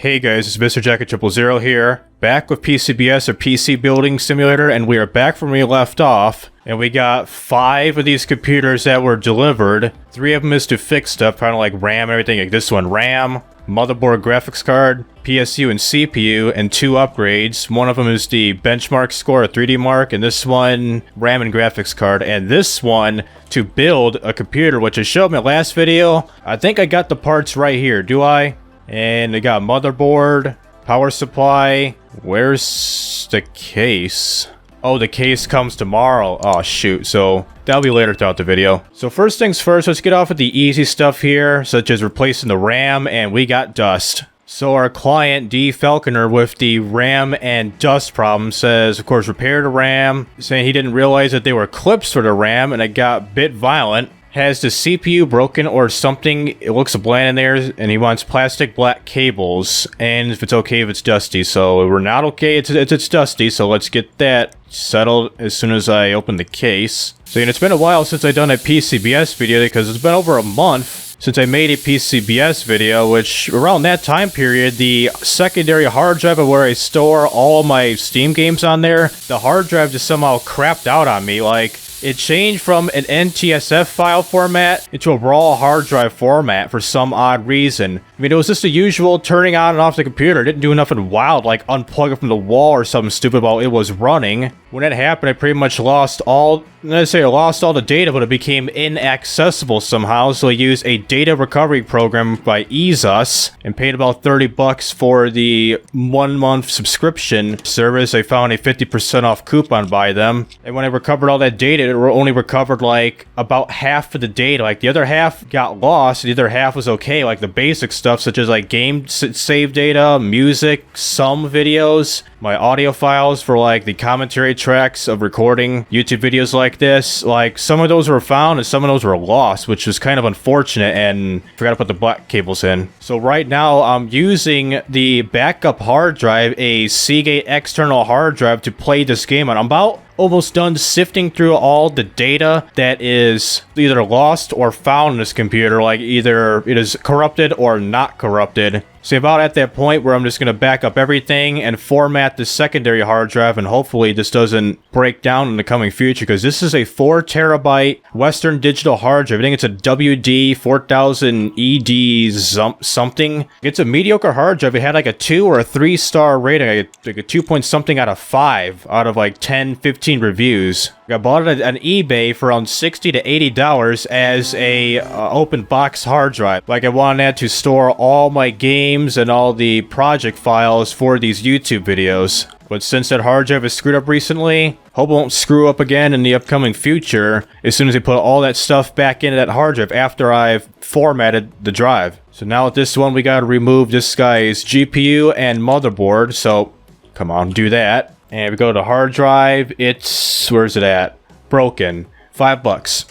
Hey guys, it's Mr. Jacket 000 here, back with PCBS or PC Building Simulator, and we are back from where we left off, and we got 5 of these computers that were delivered. 3 of them is to fix stuff, kind of like RAM and everything, like this one, RAM, motherboard, graphics card, PSU, and CPU, and 2 upgrades. One of them is the benchmark score, a 3D mark, and this one, RAM and graphics card, and this one to build a computer, which I showed in my last video. I think I got the parts right here, do I? And we got motherboard, power supply. Where's the case? Oh, the case comes tomorrow. Oh, shoot. So that'll be later throughout the video. So first things first, let's get off with the easy stuff here, such as replacing the RAM, and we got dust. So our client, D. Falconer, with the RAM and dust problem says, of course, repair the RAM, saying he didn't realize that they were clips for the RAM, and it got a bit violent. Has the CPU broken or something? It looks bland in there, and he wants plastic black cables. And if it's okay if it's dusty, so we're not okay. It's dusty, so let's get that settled as soon as I open the case. So it's been a while since I've done a PCBS video because it's been over a month since I made a PCBS video, which around that time period, the secondary hard drive of where I store all my Steam games on there, the hard drive just somehow crapped out on me. Like, it changed from an NTSF file format into a raw hard drive format for some odd reason. I mean, it was just the usual turning on and off the computer. It didn't do nothing wild, like unplug it from the wall or something stupid while it was running. When that happened, I pretty much lost all, not to say I lost all the data, but it became inaccessible somehow. So I used a data recovery program by EaseUS and paid about 30 bucks for the 1-month subscription service. I found a 50% off coupon by them. And when I recovered all that data, it only recovered like about half of the data. Like the other half got lost, the other half was okay. Like the basic stuff such as like game save data, music, some videos, my audio files for like the commentary tracks of recording YouTube videos like this. Like some of those were found and some of those were lost, which was kind of unfortunate, and forgot to put the black cables in. So right now I'm using the backup hard drive, a Seagate external hard drive, to play this game on. I'm about almost done sifting through all the data that is either lost or found in this computer, like either it is corrupted or not corrupted. So about at that point where I'm just going to back up everything and format the secondary hard drive, and hopefully this doesn't break down in the coming future, because this is a 4 terabyte Western Digital hard drive. I think it's a WD 4000 ED something. It's a mediocre hard drive. It had like a 2 or a 3 star rating, like a 2 point something out of 5 out of like 10, 15 reviews. I bought it on eBay for around $60 to $80 as a open box hard drive. Like I wanted that to store all my games and all the project files for these YouTube videos. But since that hard drive is screwed up recently, hope it won't screw up again in the upcoming future as soon as I put all that stuff back into that hard drive after I've formatted the drive. So now with this one, we gotta remove this guy's GPU and motherboard. So come on, do that. And we go to hard drive. It's, where's it at? Broken. $5.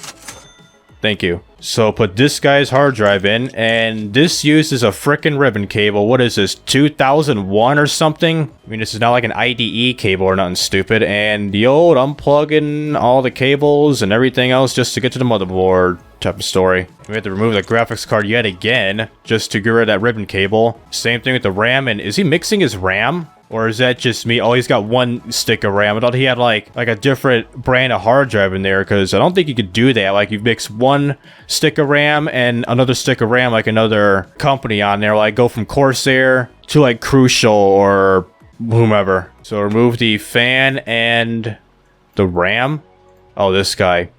Thank you. So put this guy's hard drive in, and this uses a frickin' ribbon cable. What is this, 2001 or something? I mean, this is not like an IDE cable or nothing stupid. And the old unplugging all the cables and everything else just to get to the motherboard type of story. We have to remove the graphics card yet again just to get rid of that ribbon cable. Same thing with the RAM. And is he mixing his RAM? Or is that just me? Oh, he's got 1 stick of RAM. I thought he had like a different brand of hard drive in there, because I don't think you could do that. Like you mix 1 stick of RAM and another stick of RAM, like another company on there. Like go from Corsair to like Crucial or whomever. So remove the fan and the RAM. Oh, this guy.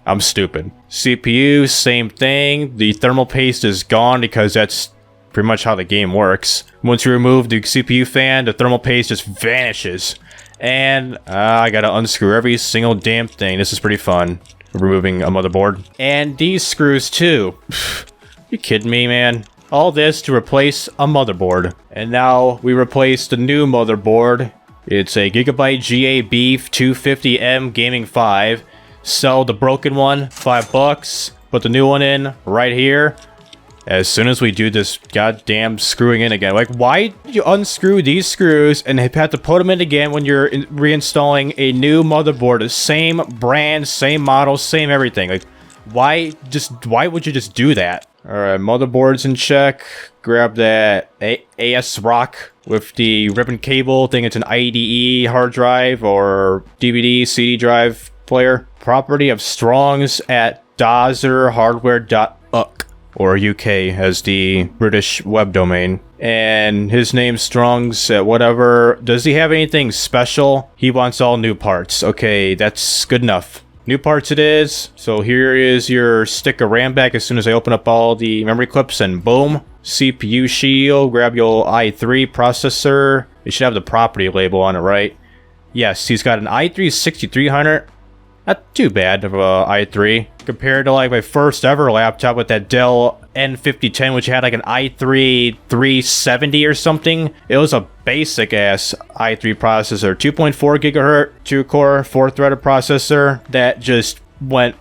I'm stupid. CPU, same thing. The thermal paste is gone because that's pretty much how the game works. Once you remove the CPU fan, the thermal paste just vanishes. And I gotta unscrew every single damn thing. This is pretty fun, removing a motherboard. And these screws too. You kidding me, man? All this to replace a motherboard. And now we replace the new motherboard. It's a Gigabyte GA Beef 250M Gaming 5. Sell the broken one, $5. Put the new one in right here. As soon as we do this goddamn screwing in again. Like, why did you unscrew these screws and have to put them in again when you're reinstalling a new motherboard? The same brand, same model, same everything. Like, why would you just do that? Alright, motherboard's in check. grab that AS Rock with the ribbon cable. I think it's an IDE hard drive or DVD, CD drive player. Property of Strong's at dazerhardware.uk, or UK as the British web domain. And his name's Strong's at whatever. Does he have anything special? He wants all new parts. Okay, that's good enough. New parts it is. So here is your stick of RAM back as soon as I open up all the memory clips, and boom. CPU shield, grab your i3 processor. It should have the property label on it, right? Yes, he's got an i3 6300. Not too bad of a i3 compared to like my first ever laptop with that Dell N5010, which had like an i3 370 or something. It was a basic ass i3 processor, 2.4 gigahertz, 2-core, 4-threaded processor that just went.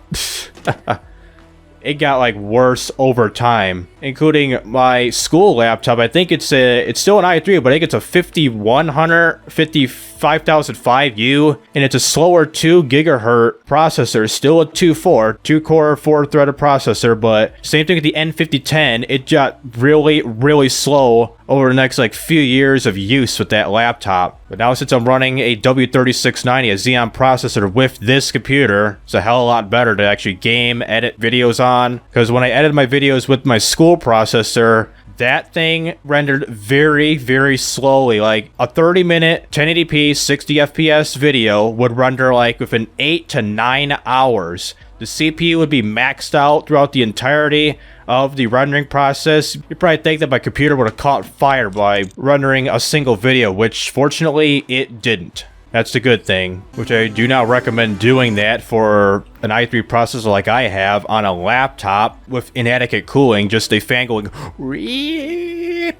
It got like worse over time, including my school laptop. I think it's still an i3, but I think it's a 5005U, and it's a slower 2 gigahertz processor, still a 2-core, 4-threaded processor, but same thing with the N5010. It got really slow over the next like few years of use with that laptop. But now since I'm running a W3690, a Xeon processor with this computer, it's a hell of a lot better to actually game, edit videos on. Because when I edited my videos with my school processor, that thing rendered very slowly. Like a 30-minute 1080p 60 FPS video would render like within 8 to 9 hours. The CPU would be maxed out throughout the entirety of the rendering process. You probably think that my computer would have caught fire by rendering a single video, which fortunately it didn't. That's the good thing, which I do not recommend doing that for an i3 processor like I have on a laptop with inadequate cooling, just a fan going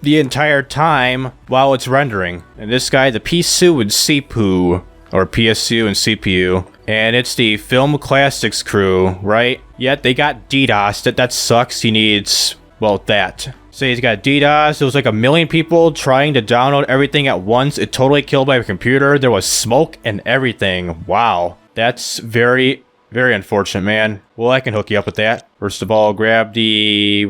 the entire time while it's rendering. And this guy, the PSU and CPU, or PSU and CPU, and it's the Film Classics crew, right? Yet they got DDoS. That sucks. He needs, well, that. So he's got DDoS. There was like 1 million people trying to download everything at once. It totally killed my computer. There was smoke and everything. Wow. That's very unfortunate, man. Well, I can hook you up with that. First of all, grab the,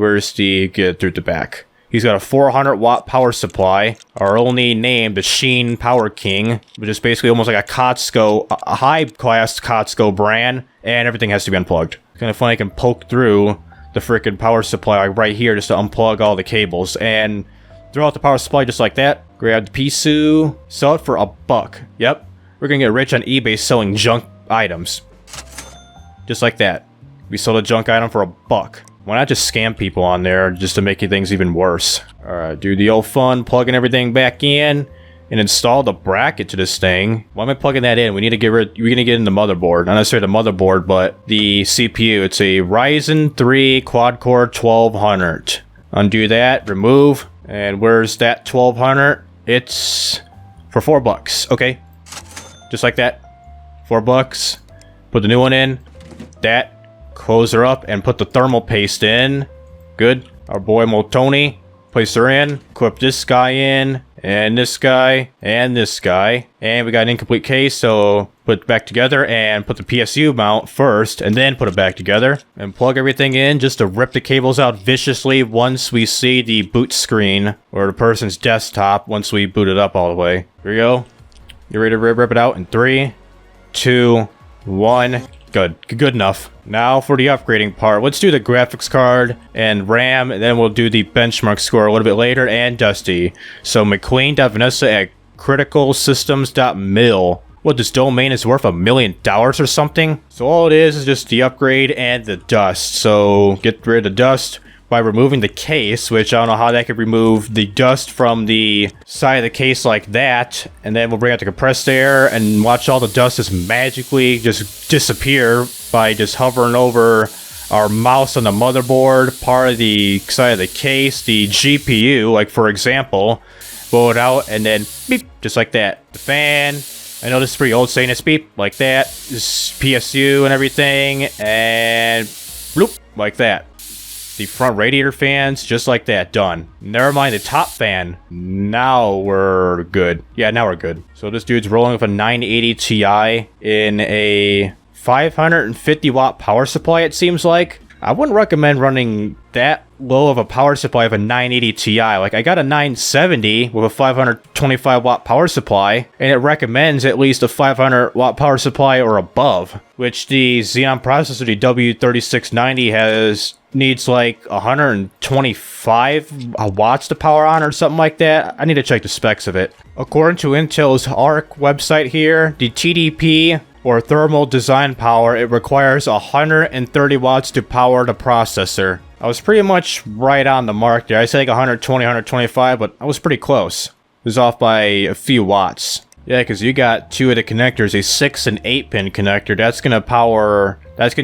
get through the back. He's got a 400 watt power supply, our only name, the Sheen Power King, which is basically almost like a Costco, a high-class Costco brand, and everything has to be unplugged. It's kind of funny I can poke through the freaking power supply right here just to unplug all the cables, and throw out the power supply just like that. Grab the PSU, sell it for $1. Yep, we're gonna get rich on eBay selling junk items. Just like that. We sold a junk item for $1. Why not just scam people on there just to make things even worse? Alright, do the old fun, plugging everything back in, and install the bracket to this thing. Why am I plugging that in? We're gonna get in the motherboard. Not necessarily the motherboard, but the CPU. It's a Ryzen 3 quad-core 1200. Undo that, remove, and where's that 1200? It's for $4. Okay, just like that. $4. Put the new one in. That. Close her up and put the thermal paste in. Good. Our boy Moltoni. Place her in. Equip this guy in. And this guy. And this guy. And we got an incomplete case, so put it back together and put the PSU mount first and then put it back together. And plug everything in just to rip the cables out viciously once we see the boot screen or the person's desktop once we boot it up all the way. Here we go. You ready to rip it out in 3, 2, 1. Good enough. Now for the upgrading part. Let's do the graphics card and RAM, and then we'll do the benchmark score a little bit later, and Dusty. So McQueen.Vanessa at criticalsystems.mil. What, this domain is worth $1 million or something? So all it is just the upgrade and the dust. So get rid of the dust by removing the case, which I don't know how that could remove the dust from the side of the case like that. And then we'll bring out the compressed air and watch all the dust just magically just disappear by just hovering over our mouse on the motherboard, part of the side of the case, the GPU, like for example, blow it out and then beep, just like that. The fan, I know this is pretty old saying it's beep, like that. This PSU and everything, and bloop, like that. The front radiator fans, just like that, done. Never mind the top fan. Now we're good. Yeah, now we're good. So this dude's rolling with a 980 Ti in a 550 watt power supply, it seems like. I wouldn't recommend running that low of a power supply of a 980 Ti. Like, I got a 970 with a 525 watt power supply, and it recommends at least a 500 watt power supply or above, which the Xeon processor, the W3690, needs like 125 watts to power on or something like that. I need to check the specs of it. According to Intel's ARC website here, the TDP, or thermal design power, it requires 130 watts to power the processor. I was pretty much right on the mark there. I said like 120, 125, but I was pretty close. It was off by a few watts. Yeah, because you got two of the connectors, a 6 and 8 pin connector. That's gonna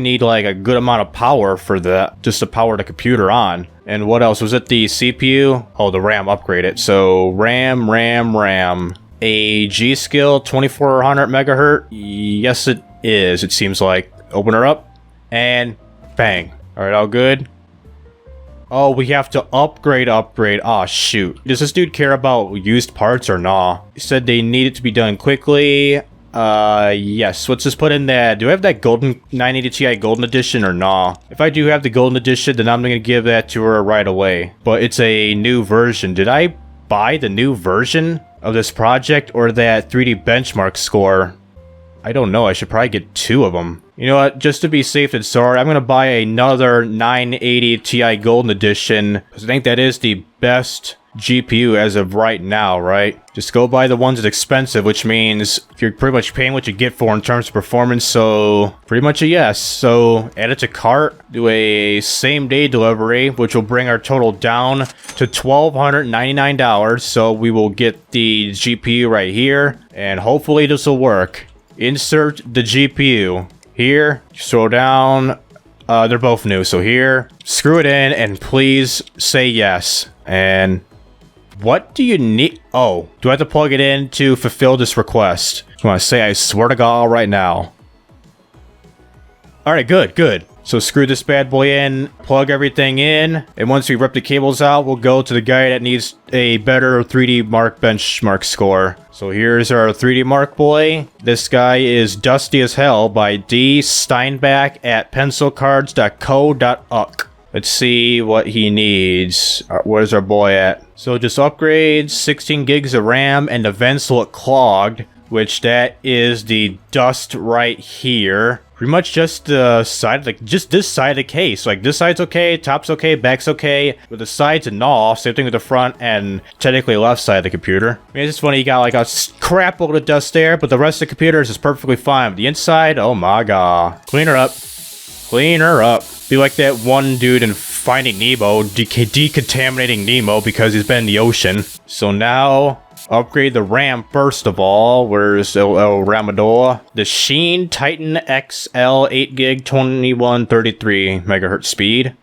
need like a good amount of power for that, just to power the computer on. And what else? Was it the CPU? Oh, the RAM upgraded. So RAM. A G-Skill 2400 megahertz? Yes, it is, it seems like. Open her up, and bang. Alright, all good. Oh, we have to upgrade. Oh, shoot. Does this dude care about used parts or nah? He said they need it to be done quickly. Yes. Let's just put in that. Do I have that golden 980 Ti golden edition or nah? If I do have the golden edition, then I'm gonna give that to her right away. But it's a new version. Did I buy the new version of this project or that 3D benchmark score? I don't know. I should probably get two of them. You know what? Just to be safe and sorry, I'm going to buy another 980 Ti Golden Edition, because I think that is the best GPU as of right now, right? Just go buy the ones that's expensive, which means you're pretty much paying what you get for in terms of performance, so pretty much a yes. So add it to cart, do a same-day delivery, which will bring our total down to $1,299. So we will get the GPU right here, and hopefully this will work. Insert the GPU. Here, scroll down. They're both new, so here, screw it in, and please say yes. And what do you need? Oh, do I have to plug it in to fulfill this request? I want to say I swear to God right now. Alright, good. So screw this bad boy in, plug everything in, and once we rip the cables out, we'll go to the guy that needs a better 3D Mark benchmark score. So here's our 3D Mark boy. This guy is Dusty as Hell by D. Steinbach at pencilcards.co.uk. Let's see what he needs. Where's our boy at? So just upgrade 16 gigs of RAM, and the vents look clogged, which that is the dust right here. Pretty much just the side, like just this side of the case. Like this side's okay, top's okay, back's okay. With the sides and all, same thing with the front and technically left side of the computer. I mean, it's just funny, you got like a crap load of dust there, but the rest of the computer is just perfectly fine. But the inside, oh my god. Clean her up. Clean her up. Be like that one dude in Finding Nemo, decontaminating Nemo because he's been in the ocean. So now, upgrade the RAM first of all. Where's El Ramador? The Sheen Titan XL 8GB 2133 megahertz speed.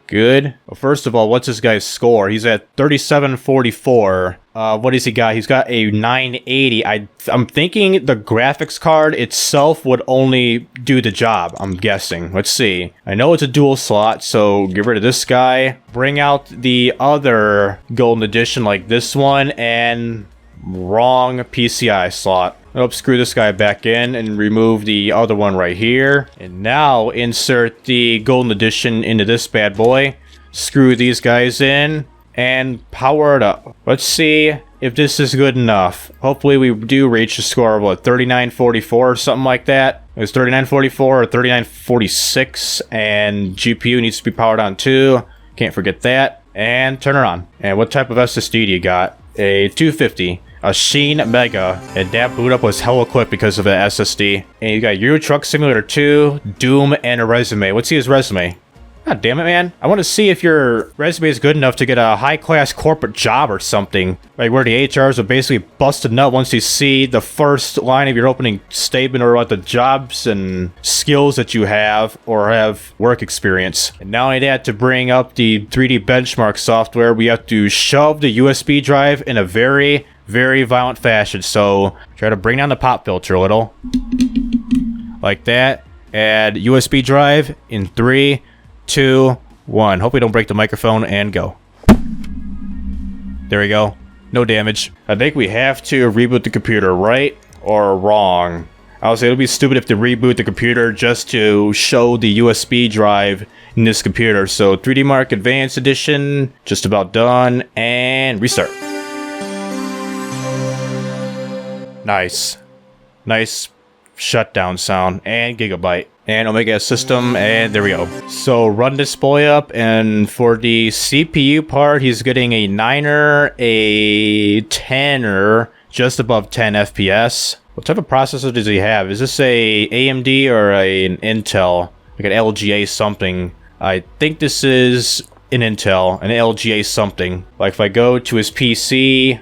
Good. Well, first of all, what's this guy's score? He's at 3744. What has he got? He's got a 980. I'm thinking the graphics card itself would only do the job, I'm guessing. Let's see. I know it's a dual slot, so get rid of this guy. Bring out the other golden edition like this one, and wrong PCI slot. Nope, screw this guy back in and remove the other one right here. And now insert the golden edition into this bad boy. Screw these guys in and power it up. Let's see if this is good enough. Hopefully we do reach a score of what, 3944 or something like that. It was 3944 or 3946, and GPU needs to be powered on too. Can't forget that. And turn her on. And what type of SSD do you got? A 250. A Sheen Mega, and that boot up was hell equipped because of the SSD. And you got Euro Truck Simulator 2, Doom, and a resume. Let's see his resume. God damn it, man. I want to see if your resume is good enough to get a high-class corporate job or something. Like where the HRs will basically bust a nut once you see the first line of your opening statement or what the jobs and skills that you have or have work experience. And not only that, to bring up the 3D benchmark software, we have to shove the USB drive in a very violent fashion. So try to bring down the pop filter a little. Like that. Add USB drive in 3, 2, 1. Hope we don't break the microphone, and go. There we go. No damage. I think we have to reboot the computer, right or wrong? I would say it'll be stupid if they reboot the computer just to show the USB drive in this computer. So 3D Mark Advanced Edition, just about done, and restart. Nice. Nice shutdown sound, and gigabyte. And Omega system, and there we go. So run display up, and for the CPU part, he's getting a 9er, a 10er, just above 10 FPS. What type of processor does he have? Is this a AMD or an Intel? Like an LGA something. I think this is an Intel, an LGA something. Like if I go to his PC,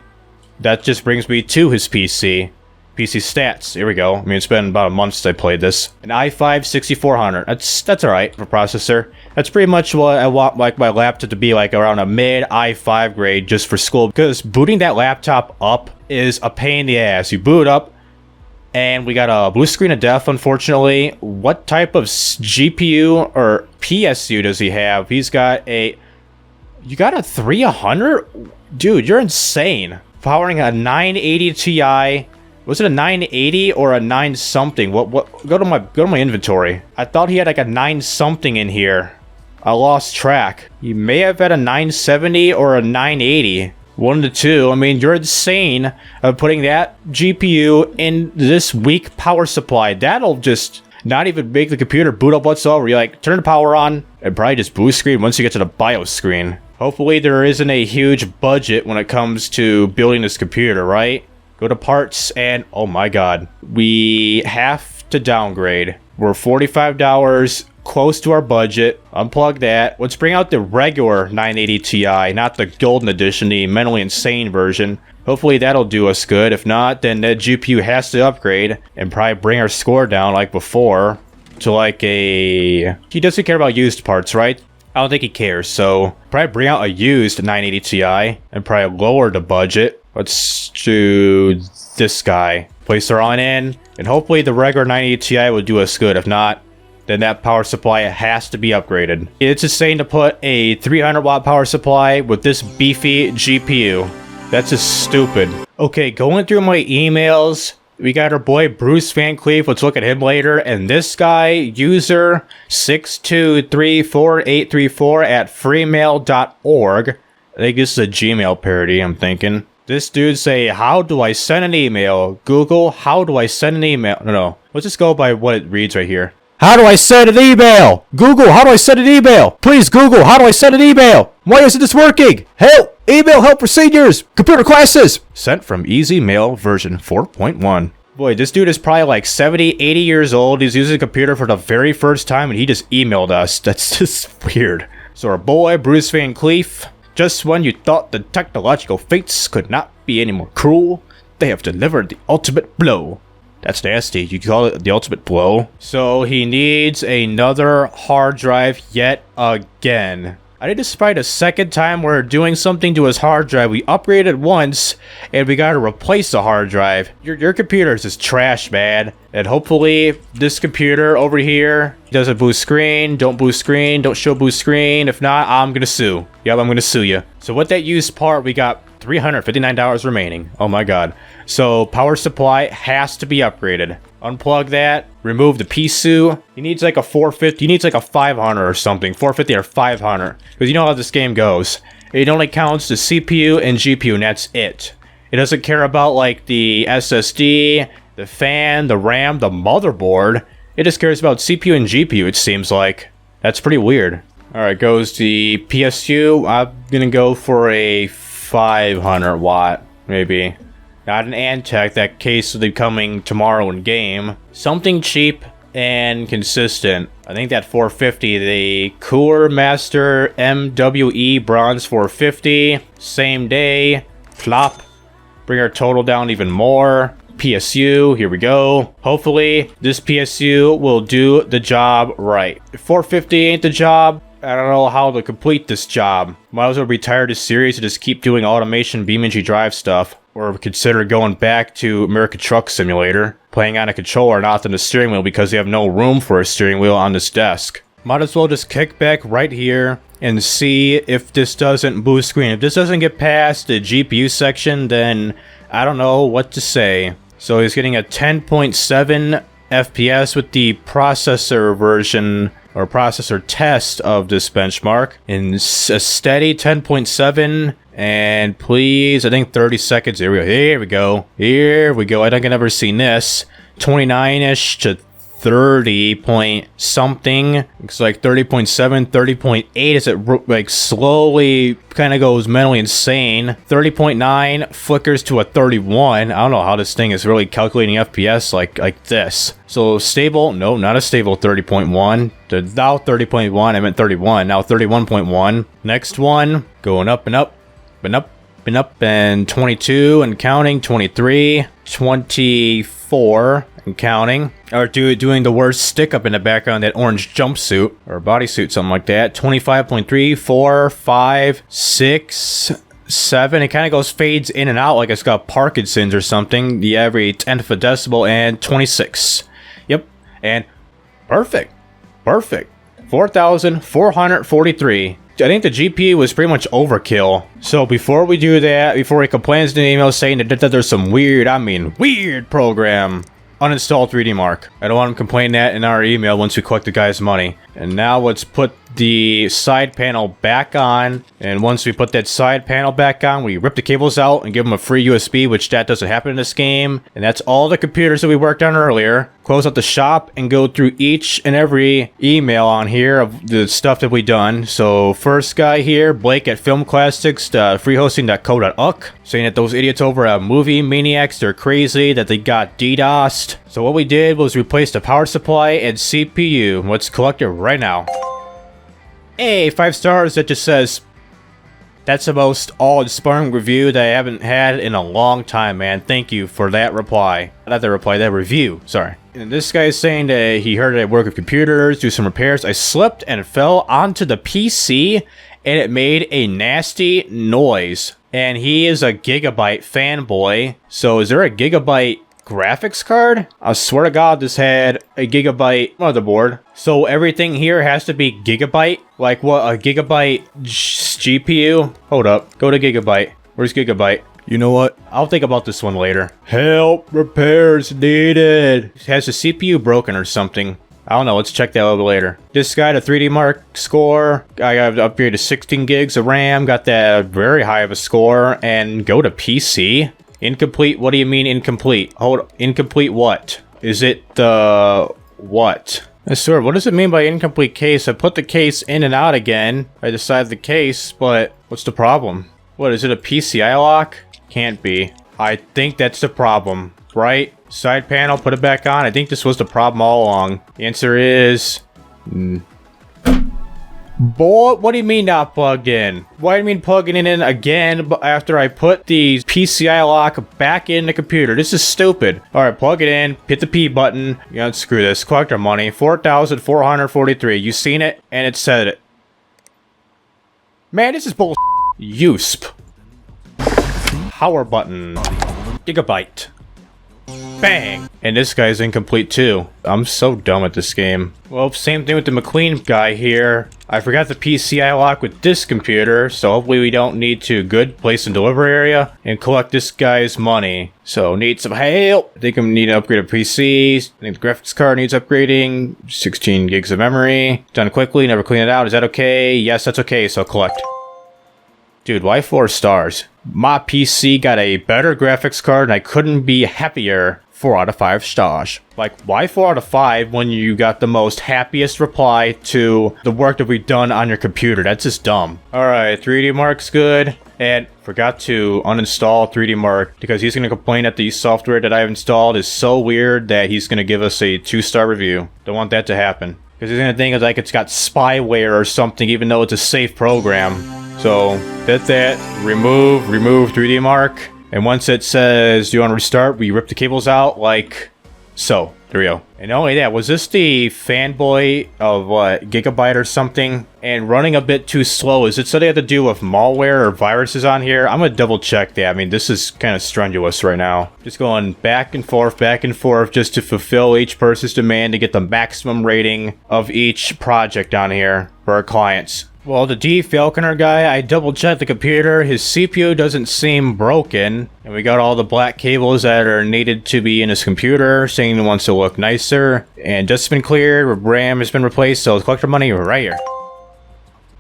that just brings me to his PC. PC stats. Here we go. I mean, it's been about a month since I played this. An i5 6400. That's alright for processor. That's pretty much what I want like my laptop to be, like around a mid i5 grade just for school. Because booting that laptop up is a pain in the ass. You boot up, and we got a blue screen of death, unfortunately. What type of GPU or PSU does he have? He's got a... You got a 300? Dude, you're insane. Powering a 980 Ti... Was it a 980 or a 9 something? What go to my inventory. I thought he had like a 9 something in here. I lost track. He may have had a 970 or a 980. One of the two. I mean, you're insane of putting that GPU in this weak power supply. That'll just not even make the computer boot up whatsoever. You're like, turn the power on, and probably just boost screen once you get to the BIOS screen. Hopefully there isn't a huge budget when it comes to building this computer, right? Go to parts, and oh my god, we have to downgrade. We're $45 close to our budget. Unplug that. Let's bring out the regular 980 Ti, not the golden edition, the mentally insane version. Hopefully that'll do us good. If not, then that GPU has to upgrade and probably bring our score down like before to like a... He doesn't care about used parts, right? I don't think he cares, so probably bring out a used 980 Ti and probably lower the budget. Let's do this guy. Place her on in, and hopefully the regular 980 Ti will do us good. If not, then that power supply has to be upgraded. It's insane to put a 300 watt power supply with this beefy GPU. That's just stupid. Okay, going through my emails, we got our boy Bruce Van Cleef. Let's look at him later. And this guy, user 6234834 at freemail.org. I think this is a Gmail parody, I'm thinking. This dude say, how do I send an email? Google, how do I send an email? No. Let's just go by what it reads right here. How do I send an email? Google, how do I send an email? Please Google, how do I send an email? Why isn't this working? Help! Email help for seniors! Computer classes! Sent from Easy Mail version 4.1. Boy, this dude is probably like 70, 80 years old. He's using a computer for the very first time, and he just emailed us. That's just weird. So our boy, Bruce Van Cleef, just when you thought the technological fates could not be any more cruel, they have delivered the ultimate blow. That's nasty. You call it the ultimate blow? So he needs another hard drive yet again. I think this is probably the second time we're doing something to his hard drive. We upgraded once, and we gotta replace the hard drive. Your computer is just trash, man. And hopefully, this computer over here doesn't boost screen. Don't boost screen. Don't show boost screen. If not, I'm gonna sue. Yep, I'm gonna sue you. So with that used part, we got $359 remaining. Oh my god. So power supply has to be upgraded. Unplug that. Remove the PSU. He needs like a 450. He needs like a 500 or something. 450 or 500. Because you know how this game goes. It only counts the CPU and GPU, and that's it. It doesn't care about like the SSD, the fan, the RAM, the motherboard. It just cares about CPU and GPU, it seems like. That's pretty weird. Alright, goes the PSU. I'm gonna go for a 500 watt, maybe. Not an Antec, that case will be coming tomorrow in game. Something cheap and consistent. I think that 450, the Cooler Master MWE Bronze 450, same day, flop. Bring our total down even more. PSU, here we go. Hopefully, this PSU will do the job right. If 450 ain't the job, I don't know how to complete this job. Might as well retire this series and just keep doing automation BeamNG drive stuff. Or consider going back to American Truck Simulator, playing on a controller, not on the steering wheel, because you have no room for a steering wheel on this desk. Might as well just kick back right here and see if this doesn't boost screen. If this doesn't get past the GPU section, then I don't know what to say. So he's getting a 10.7 FPS with the processor version or processor test of this benchmark in a steady 10.7. And please, I think 30 seconds. Here we go. Here we go. Here we go. I think I've never seen this. 29-ish to 30 point something. It's like 30.7, 30.8 as it like slowly kind of goes mentally insane. 30.9 flickers to a 31. I don't know how this thing is really calculating FPS like this. So stable, no, not a stable 30.1. Now 30.1, I meant 31. Now 31.1. Next one, going up and up and up and up, and 22 and counting, 23, 24 and counting. Or doing the word stick up in the background, that orange jumpsuit or bodysuit, something like that. 25.3, 4, 5, 6, 7. It kind of goes fades in and out like it's got Parkinson's or something. The every 10th of a decibel, and 26. Yep, and perfect. 4,443. I think the GPU was pretty much overkill. So before we do that, before he complains in the email saying that there's some weird program, uninstall 3D Mark. I don't want him complaining that in our email once we collect the guy's money. And now let's put the side panel back on. And once we put that side panel back on, we rip the cables out and give them a free USB, which that doesn't happen in this game. And that's all the computers that we worked on earlier. Close out the shop and go through each and every email on here of the stuff that we done. So first guy here, Blake at filmclassics.freehosting.co.uk, saying that those idiots over at Movie Maniacs, they're crazy, that they got DDoSed. So what we did was replace the power supply and CPU. Let's collect it right now. Hey, 5 stars. That just says, that's the most all-inspiring review that I haven't had in a long time, man. Thank you for that reply. Not the reply, that review. Sorry. And this guy is saying that he heard I work with computers, do some repairs. I slipped and fell onto the PC, and it made a nasty noise. And he is a Gigabyte fanboy. So is there a Gigabyte graphics card? I swear to God, this had a Gigabyte motherboard. So everything here has to be Gigabyte? Like what, a Gigabyte GPU? Hold up, go to Gigabyte. Where's Gigabyte? You know what? I'll think about this one later. Help, repairs needed. Has the CPU broken or something? I don't know, let's check that a little later. This guy, the 3D Mark score, I got to upgrade to 16 gigs of RAM, got that very high of a score, and go to PC. Incomplete? What do you mean incomplete? Hold, incomplete what? Is it the what? Sir, what does it mean by incomplete case? I put the case in and out again. I decided the case, but what's the problem? What, is it a PCI lock? Can't be. I think that's the problem, right? Side panel, put it back on. I think this was the problem all along. The answer is... Boy, what do you mean not plugged in? Why do you mean plugging it in again after I put the PCI lock back in the computer? This is stupid. Alright, plug it in, hit the P button. You know, screw this. Collect our money. 4,443. You seen it, and it said it. Man, this is bull. USP. Power button. Gigabyte. Bang! And this guy's incomplete too. I'm so dumb at this game. Well, same thing with the McLean guy here. I forgot the PCI lock with this computer, so hopefully we don't need to good place and deliver area and collect this guy's money. So need some help. I think I need to upgrade a PC. I think the graphics card needs upgrading. 16 gigs of memory. Done quickly, never clean it out. Is that okay? Yes, that's okay, so collect. Dude, why 4 stars? My PC got a better graphics card and I couldn't be happier. 4 out of 5 stars. Like, why 4 out of 5 when you got the most happiest reply to the work that we've done on your computer? That's just dumb. Alright, 3D Mark's good. And forgot to uninstall 3D Mark because he's going to complain that the software that I've installed is so weird that he's going to give us a 2-star review. Don't want that to happen. Because he's going to think like it's got spyware or something even though it's a safe program. So, that's that. Remove 3D Mark. And once it says, do you want to restart, we rip the cables out like so. There we go. And not only that, was this the fanboy of what, Gigabyte or something? And running a bit too slow. Is it something to do with malware or viruses on here? I'm going to double check that. I mean, this is kind of strenuous right now. Just going back and forth just to fulfill each person's demand to get the maximum rating of each project on here for our clients. Well, the D Falconer guy, I double checked the computer, his CPU doesn't seem broken, and we got all the black cables that are needed to be in his computer, saying he wants to look nicer, and just been cleared, RAM has been replaced, so collect our money right here.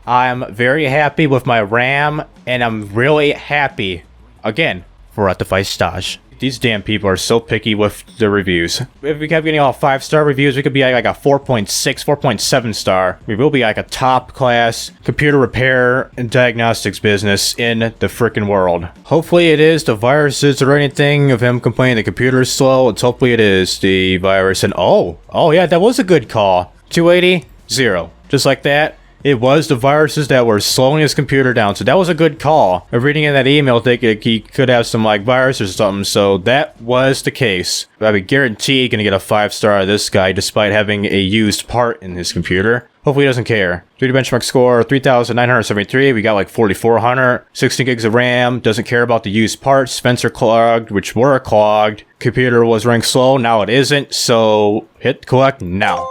I'm very happy with my RAM, and I'm really happy, again, for Rectified Stage. These damn people are so picky with the reviews. If we kept getting all 5-star reviews, we could be like a 4.6, 4.7 star. We will be like a top class computer repair and diagnostics business in the frickin' world. Hopefully it is the viruses or anything of him complaining the computer is slow. It's hopefully it is the virus. And oh yeah, that was a good call. 280, 0. Just like that. It was the viruses that were slowing his computer down, so that was a good call. I'm reading in that email thinking he could have some like viruses or something, so that was the case. I would guarantee gonna get a 5-star out of this guy despite having a used part in his computer. Hopefully he doesn't care. 3D benchmark score 3,973. We got like 4,400. 16 gigs of RAM. Doesn't care about the used parts. Vents are clogged, which were clogged. Computer was running slow. Now it isn't. So hit collect now.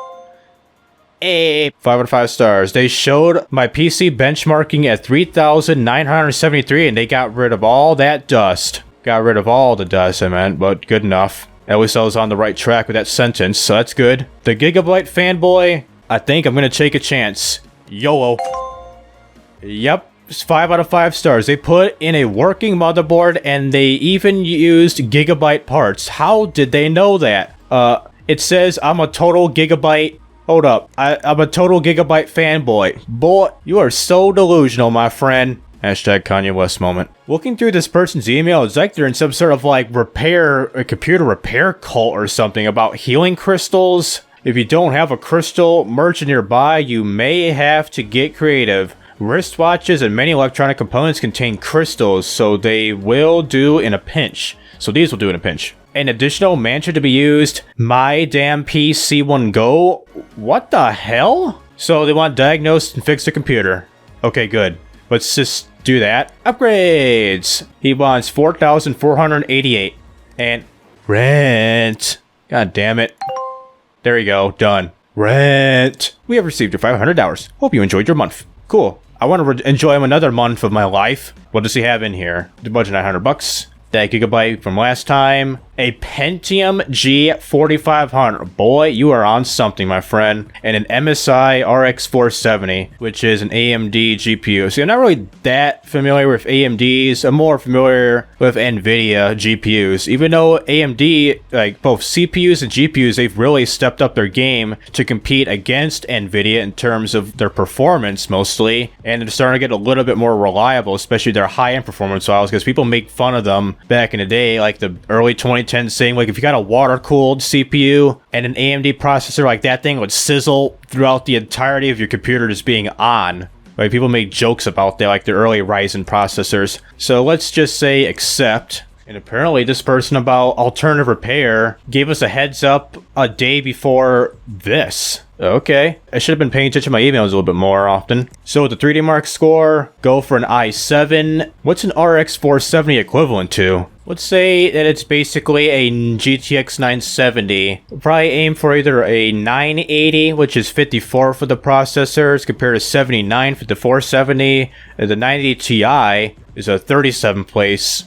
5 out of 5 stars. They showed my PC benchmarking at 3,973 and they got rid of all that dust. Got rid of all the dust, I meant, but good enough. At least I was on the right track with that sentence, so that's good. The Gigabyte fanboy, I think I'm gonna take a chance. YOLO. Yep, it's 5 out of 5 stars. They put in a working motherboard and they even used Gigabyte parts. How did they know that? It says I'm a total Gigabyte. Hold up, I'm a total Gigabyte fanboy. Boy, you are so delusional, my friend. Hashtag Kanye West moment. Looking through this person's email, it's like they're in some sort of like a computer repair cult or something about healing crystals. If you don't have a crystal merchant nearby, you may have to get creative. Wristwatches and many electronic components contain crystals, so they will do in a pinch. So these will do in a pinch. An additional mantra to be used, my damn PC1 Go? What the hell? So they want to diagnose and fix the computer. Okay, good. Let's just do that. Upgrades! He wants 4,488. And rent. God damn it. There you go, done. Rent. We have received your $500. Hope you enjoyed your month. Cool. I want to enjoy another month of my life. What does he have in here? The budget $900. That Gigabyte from last time. A Pentium G4500. Boy, you are on something, my friend. And an MSI RX 470, which is an AMD GPU. See, I'm not really that familiar with AMDs. I'm more familiar with Nvidia GPUs. Even though AMD, like both CPUs and GPUs, they've really stepped up their game to compete against Nvidia in terms of their performance mostly. And they're starting to get a little bit more reliable, especially their high-end performance files, because people make fun of them back in the day, like the early 2010s, saying like if you got a water-cooled CPU and an AMD processor, like that thing would sizzle throughout the entirety of your computer just being on. Like people make jokes about that, like the early Ryzen processors. So let's just say accept. And apparently this person about alternative repair gave us a heads up a day before this. Okay. I should have been paying attention to my emails a little bit more often. So with the 3D Mark score, go for an i7. What's an RX 470 equivalent to? Let's say that it's basically a GTX 970. We'll probably aim for either a 980, which is 54 for the processors, compared to 79 for the 470. And the 980 Ti is a 37th place.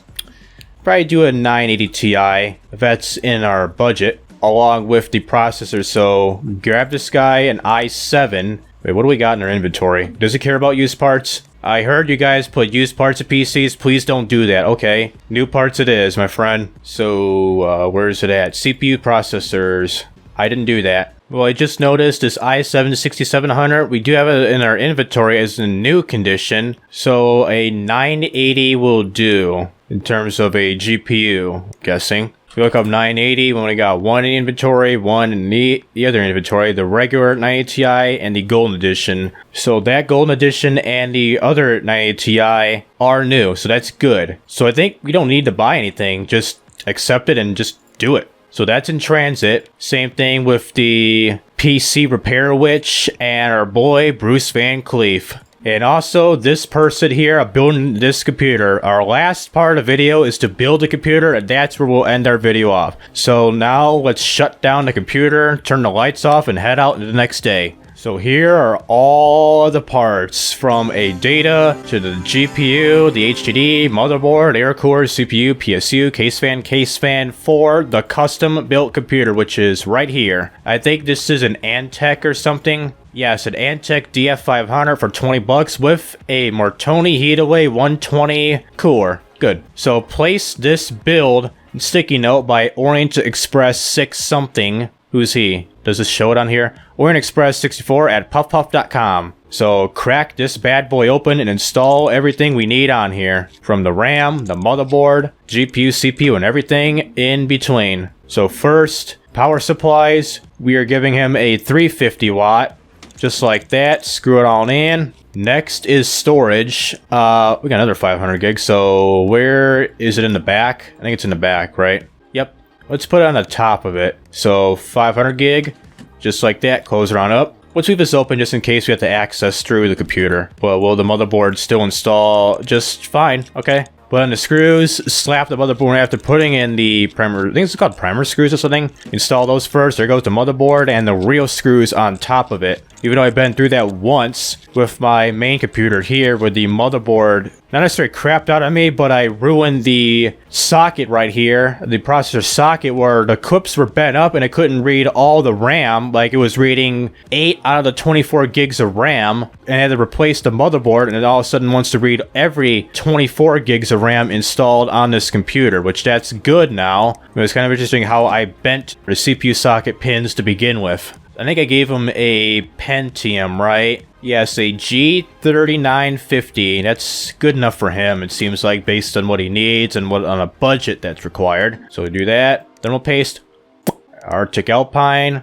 Probably do a 980 Ti if that's in our budget, along with the processor. So grab this guy, an i7. Wait, what do we got in our inventory? Does it care about used parts? I heard you guys put used parts of PCs. Please don't do that. Okay, new parts it is, my friend. So where is it at? CPU processors. I didn't do that. Well, I just noticed this i7 6700. We do have it in our inventory as a new condition. So a 980 will do in terms of a GPU, I'm guessing. If you look up 980, we only got one in the inventory, one in the other inventory, the regular 980 Ti and the Golden Edition. So that Golden Edition and the other 980 Ti are new, so that's good. So I think we don't need to buy anything, just accept it and just do it. So that's in transit. Same thing with the PC Repair Witch and our boy Bruce Van Cleef. And also, this person here, building this computer. Our last part of the video is to build a computer, and that's where we'll end our video off. So now, let's shut down the computer, turn the lights off, and head out the next day. So here are all the parts, from a data to the GPU, the HDD, motherboard, air cooler, CPU, PSU, case fan for the custom built computer, which is right here. I think this is an Antec or something. Yes, an Antec DF500 for 20 bucks with a Martoni Heataway 120 cooler. Good. So place this build sticky note by Orient Express 6 something. Who's he? Does this show it on here? Orient Express 64 at puffpuff.com. So crack this bad boy open and install everything we need on here. From the RAM, the motherboard, GPU, CPU, and everything in between. So first, power supplies. We are giving him a 350 watt. Just like that. Screw it all in. Next is storage. We got another 500 gigs. So where is it in the back? I think it's in the back, right? Yep. Let's put it on the top of it. So 500 gig. Just like that. Close it on up. Let's leave this open just in case we have to access through the computer. But will the motherboard still install just fine? Okay. Put on the screws, slap the motherboard after putting in the primer. I think it's called primer screws or something. Install those first. There goes the motherboard and the real screws on top of it. Even though I've been through that once with my main computer here, where the motherboard not necessarily crapped out on me, but I ruined the socket right here, the processor socket, where the clips were bent up and it couldn't read all the RAM. Like, it was reading 8 out of the 24 gigs of RAM, and I had to replace the motherboard, and it all of a sudden wants to read every 24 gigs of RAM installed on this computer, which that's good now. It was kind of interesting how I bent the CPU socket pins to begin with. I think I gave him a Pentium, right? Yes, a G3950. That's good enough for him, it seems like, based on what he needs and what on a budget that's required. So we do that. Then we'll paste Arctic Alpine.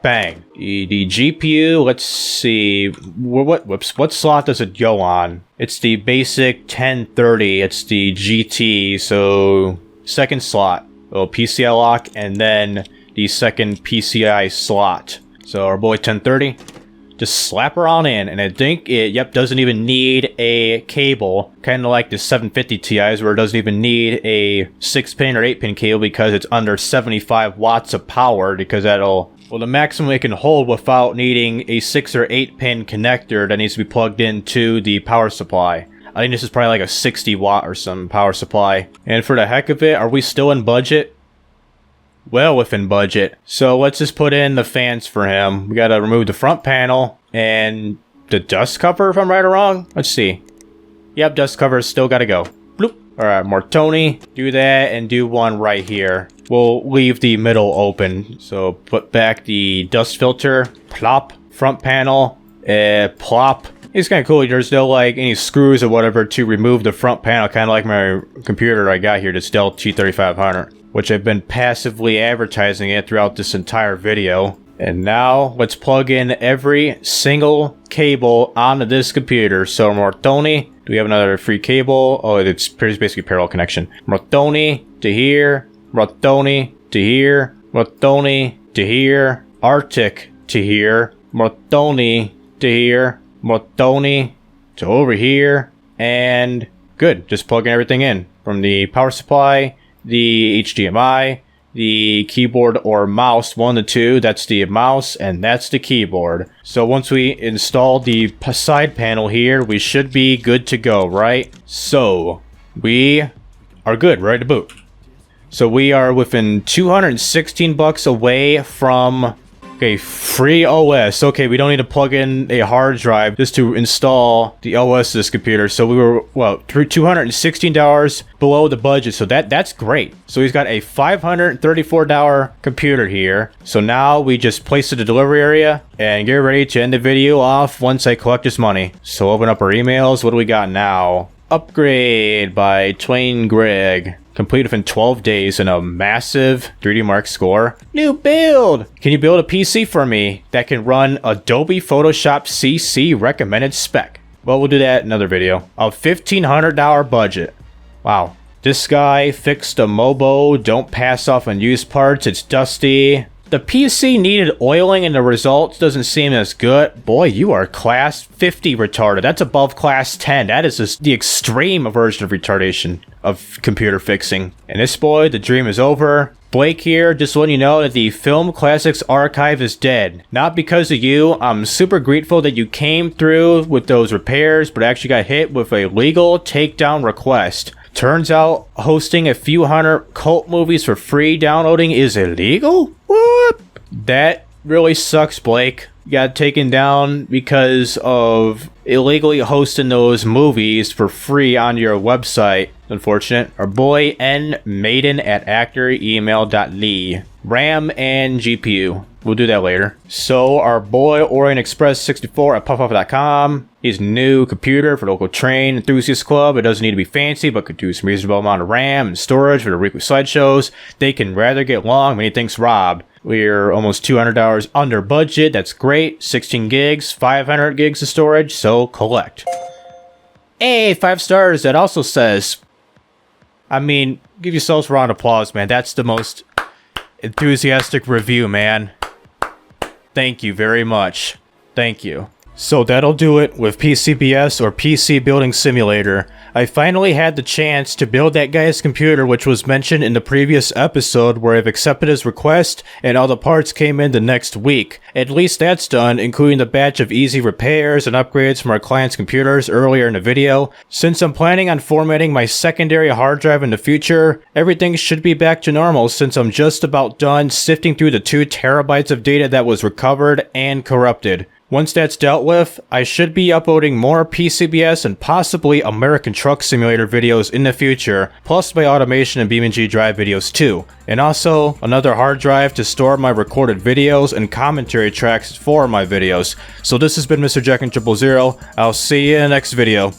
Bang. The GPU, let's see. What slot does it go on? It's the basic 1030. It's the GT. So second slot. Oh, PCI lock, and then the second PCI slot. So our boy 1030, just slap her on in, and I think it, doesn't even need a cable, kind of like the 750 Ti's, where it doesn't even need a 6-pin or 8-pin cable because it's under 75 watts of power, because that'll, well, the maximum it can hold without needing a 6 or 8-pin connector that needs to be plugged into the power supply. I think this is probably like a 60 watt or some power supply. And for the heck of it, are we still in budget? Well within budget. So let's just put in the fans for him. We gotta remove the front panel and the dust cover, if I'm right or wrong. Let's see. Yep, dust cover still gotta go. Bloop. Alright, Martoni. Do that and do one right here. We'll leave the middle open. So put back the dust filter. Plop. Front panel. Plop. It's kind of cool. There's no like any screws or whatever to remove the front panel. Kind of like my computer I got here, this Dell G3500. Which I've been passively advertising it throughout this entire video. And now, let's plug in every single cable onto this computer. So, Martoni, do we have another free cable? Oh, it's basically parallel connection. Martoni to here, Martoni to here, Martoni to here, Arctic to here, Martoni to here, Martoni to over here, and good. Just plugging everything in. From the power supply, the HDMI, the keyboard or mouse, 1 to 2, that's the mouse, and that's the keyboard. So once we install the side panel here, we should be good to go, right? So, we are good, ready to boot. So we are within 216 bucks away from, okay, free OS. Okay, we don't need to plug in a hard drive just to install the OS to this computer. So we were, well, through $216 below the budget. So that's great. So he's got a $534 computer here. So now we just place it in the delivery area and get ready to end the video off once I collect this money. So open up our emails. What do we got now? Upgrade by Twain Greg. Complete within 12 days and a massive 3D Mark score. New build! Can you build a PC for me that can run Adobe Photoshop CC recommended spec? Well, we'll do that in another video. A $1,500 budget. Wow. This guy fixed a Mobo. Don't pass off unused parts. It's dusty. The PC needed oiling and the results doesn't seem as good. Boy, you are class 50 retarded. That's above class 10. That is just the extreme version of retardation of computer fixing. And this boy, the dream is over. Blake here, just letting you know that the Film Classics archive is dead. Not because of you, I'm super grateful that you came through with those repairs, but actually got hit with a legal takedown request. Turns out hosting a few hundred cult movies for free downloading is illegal? What? That really sucks, Blake. You got taken down because of illegally hosting those movies for free on your website. Unfortunate. Our boy N Maiden at actoremail.ly. RAM and GPU. We'll do that later. So our boy Orient Express 64 at puffup.com. His new computer for local train enthusiast club. It doesn't need to be fancy, but could do some reasonable amount of RAM and storage for the weekly slideshows. They can rather get long. Many thanks, Rob. We're almost $200 under budget. That's great. 16 gigs, 500 gigs of storage. So collect. Hey, 5 stars. That also says, I mean, give yourselves a round of applause, man. That's the most enthusiastic review, man. Thank you very much. Thank you. So that'll do it with PCBS or PC Building Simulator. I finally had the chance to build that guy's computer, which was mentioned in the previous episode, where I've accepted his request and all the parts came in the next week. At least that's done, including the batch of easy repairs and upgrades from our client's computers earlier in the video. Since I'm planning on formatting my secondary hard drive in the future, everything should be back to normal since I'm just about done sifting through the 2 terabytes of data that was recovered and corrupted. Once that's dealt with, I should be uploading more PCBS and possibly American Truck Simulator videos in the future, plus my automation and BeamNG drive videos too. And also, another hard drive to store my recorded videos and commentary tracks for my videos. So this has been Mr. Jack and 000. I'll see you in the next video.